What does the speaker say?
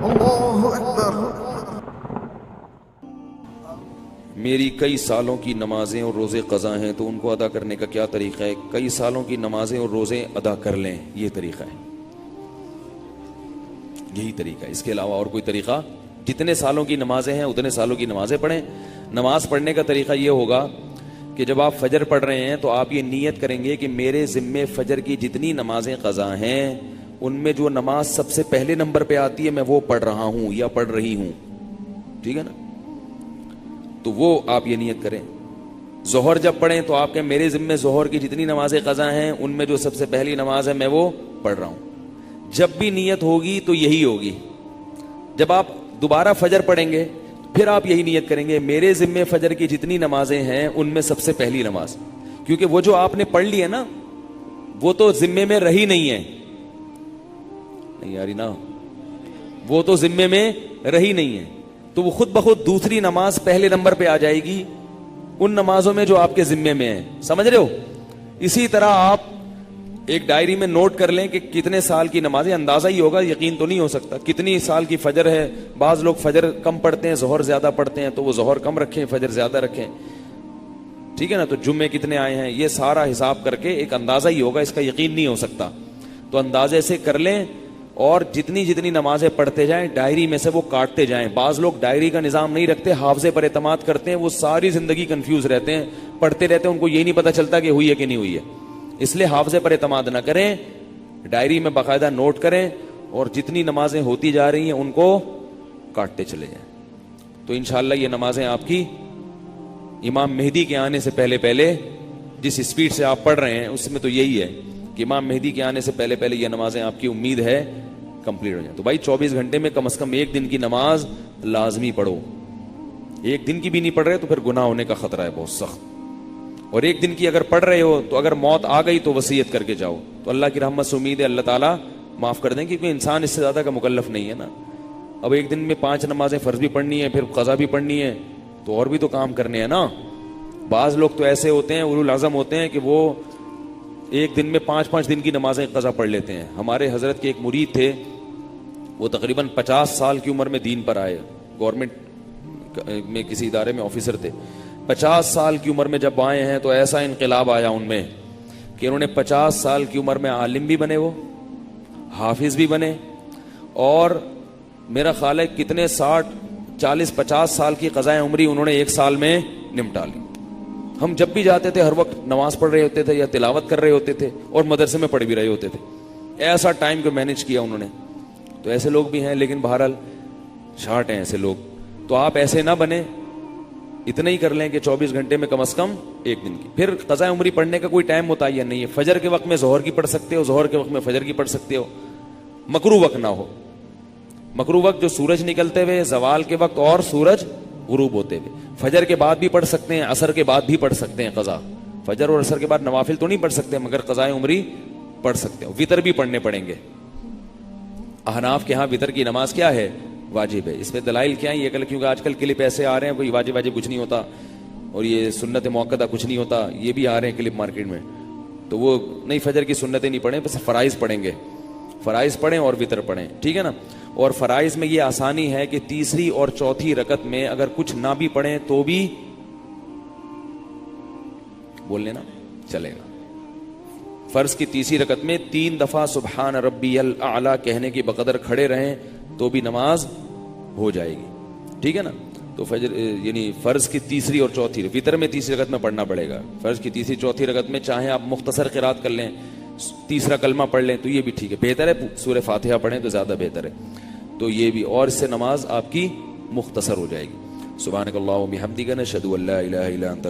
اللہ اکبر۔ میری کئی سالوں کی نمازیں اور روزے قضا ہیں تو ان کو ادا کرنے کا کیا طریقہ ہے؟ کئی سالوں کی نمازیں اور روزے ادا کر لیں، یہ طریقہ ہے، یہی طریقہ ہے، اس کے علاوہ اور کوئی طریقہ؟ جتنے سالوں کی نمازیں ہیں اتنے سالوں کی نمازیں پڑھیں۔ نماز پڑھنے کا طریقہ یہ ہوگا کہ جب آپ فجر پڑھ رہے ہیں تو آپ یہ نیت کریں گے کہ میرے ذمے فجر کی جتنی نمازیں قضا ہیں ان میں جو نماز سب سے پہلے نمبر پہ آتی ہے میں وہ پڑھ رہا ہوں یا پڑھ رہی ہوں، ٹھیک ہے نا؟ تو وہ آپ یہ نیت کریں۔ ظہر جب پڑھیں تو آپ کہیں میرے ذمے ظہر کی جتنی نمازیں قضا ہیں ان میں جو سب سے پہلی نماز ہے میں وہ پڑھ رہا ہوں۔ جب بھی نیت ہوگی تو یہی ہوگی۔ جب آپ دوبارہ فجر پڑھیں گے پھر آپ یہی نیت کریں گے میرے ذمے فجر کی جتنی نمازیں ہیں ان میں سب سے پہلی نماز، کیونکہ وہ جو آپ نے پڑھ لی ہے نا وہ تو ذمے میں رہی نہیں ہے، نہیں یاری نا، وہ تو ذمے میں رہی نہیں ہے، تو وہ خود بخود دوسری نماز پہلے نمبر پہ آ جائے گی ان نمازوں میں جو آپ کے ذمے میں ہیں، سمجھ رہے ہو؟ اسی طرح آپ ایک ڈائری میں نوٹ کر لیں کہ کتنے سال کی نمازیں، اندازہ ہی ہوگا، یقین تو نہیں ہو سکتا، کتنی سال کی فجر ہے۔ بعض لوگ فجر کم پڑھتے ہیں ظہر زیادہ پڑھتے ہیں تو وہ ظہر کم رکھیں فجر زیادہ رکھیں، ٹھیک ہے نا؟ تو جمعے کتنے آئے ہیں یہ سارا حساب کر کے ایک اندازہ ہی ہوگا، اس کا یقین نہیں ہو سکتا، تو اندازے سے کر لیں اور جتنی جتنی نمازیں پڑھتے جائیں ڈائری میں سے وہ کاٹتے جائیں۔ بعض لوگ ڈائری کا نظام نہیں رکھتے، حافظے پر اعتماد کرتے ہیں، وہ ساری زندگی کنفیوز رہتے ہیں، پڑھتے رہتے ہیں، ان کو یہ نہیں پتا چلتا کہ ہوئی ہے کہ نہیں ہوئی ہے۔ اس لیے حافظے پر اعتماد نہ کریں، ڈائری میں باقاعدہ نوٹ کریں اور جتنی نمازیں ہوتی جا رہی ہیں ان کو کاٹتے چلے جائیں، تو انشاءاللہ یہ نمازیں آپ کی امام مہدی کے آنے سے پہلے پہلے، جس اسپیڈ سے آپ پڑھ رہے ہیں اس میں تو یہی ہے کہ امام مہدی کے آنے سے پہلے پہلے یہ نمازیں آپ کی امید ہے کمپلیٹ ہو جائیں۔ تو بھائی 24 گھنٹے میں کم از کم ایک دن کی نماز لازمی پڑھو، ایک دن کی بھی نہیں پڑھ رہے تو پھر گناہ ہونے کا خطرہ ہے بہت سخت، اور ایک دن کی اگر پڑھ رہے ہو تو اگر موت آ گئی تو وصیت کر کے جاؤ، تو اللہ کی رحمت سے امید ہے اللہ تعالیٰ معاف کر دیں، کیونکہ انسان اس سے زیادہ کا مکلف نہیں ہے نا۔ اب ایک دن میں 5 نمازیں فرض بھی پڑھنی ہے، پھر قضا بھی پڑھنی ہے، تو اور بھی تو کام کرنے ہیں نا۔ بعض لوگ تو ایسے ہوتے ہیں اولو العزم ہوتے ہیں کہ وہ ایک دن میں 5 دن کی نمازیں قضا پڑھ لیتے ہیں۔ ہمارے حضرت کے ایک مرید تھے، وہ تقریباً 50 سال کی عمر میں دین پر آئے، گورنمنٹ میں کسی ادارے میں آفیسر تھے۔ 50 سال کی عمر میں جب آئے ہیں تو ایسا انقلاب آیا ان میں کہ انہوں نے 50 سال کی عمر میں عالم بھی بنے، وہ حافظ بھی بنے، اور میرا خیال ہے کتنے 40-50 سال کی قضائے عمری انہوں نے ایک سال میں نمٹا لی۔ ہم جب بھی جاتے تھے ہر وقت نماز پڑھ رہے ہوتے تھے یا تلاوت کر رہے ہوتے تھے اور مدرسے میں پڑھ بھی رہے ہوتے تھے، ایسا ٹائم کو مینج کیا انہوں نے۔ تو ایسے لوگ بھی ہیں، لیکن بہرحال شارٹ ہیں ایسے لوگ، تو آپ ایسے نہ بنیں، اتنا ہی کر لیں کہ 24 گھنٹے میں کم از کم ایک دن کی۔ پھر قضاء عمری پڑھنے کا کوئی ٹائم متعین نہیں ہے، فجر کے وقت میں ظہر کی پڑھ سکتے ہو، ظہر کے وقت میں فجر کی پڑھ سکتے ہو، مکروہ وقت نہ ہو۔ مکروہ وقت جو سورج نکلتے ہوئے، زوال کے وقت اور سورج غروب ہوتے ہوئے، فجر کے بعد بھی پڑھ سکتے ہیں، عصر کے بعد بھی پڑھ سکتے ہیں قضا، فجر اور عصر کے بعد نوافل تو نہیں پڑھ سکتے مگر قضاء عمری پڑھ سکتے ہو۔ وتر بھی پڑھنے پڑیں گے، احناف کے ہاں وتر کی نماز کیا ہے؟ واجب ہے۔ اس پہ دلائل کیا ہے؟ یہ کیونکہ آج کل کلپ ایسے آ رہے ہیں کوئی واجب کچھ نہیں ہوتا اور یہ سنت موقدہ کچھ نہیں ہوتا، یہ بھی آ رہے ہیں کلپ مارکیٹ میں، تو وہ نہیں، فجر کی سنتیں نہیں پڑھیں، بس فرائض پڑھیں گے، فرائض پڑھیں اور وتر پڑھیں، ٹھیک ہے نا؟ اور فرائض میں یہ آسانی ہے کہ تیسری اور چوتھی رکعت میں اگر کچھ نہ بھی پڑھیں تو بھی بول لینا چلے گا۔ فرض کی تیسری رکعت میں 3 دفعہ سبحان ربی الاعلی کہنے کی بقدر کھڑے رہیں تو بھی نماز ہو جائے گی، ٹھیک ہے نا؟ تو فجر یعنی فرض کی تیسری اور چوتھی، وتر میں تیسری رکعت میں پڑھنا پڑے گا، فرض کی تیسری چوتھی رکعت میں چاہیں آپ مختصر قرات کر لیں، تیسرا کلمہ پڑھ لیں تو یہ بھی ٹھیک ہے، بہتر ہے سورہ فاتحہ پڑھیں تو زیادہ بہتر ہے، تو یہ بھی، اور اس سے نماز آپ کی مختصر ہو جائے گی۔ سبحانک اللہم و بحمدک، نشہد ان لا الہ الا انت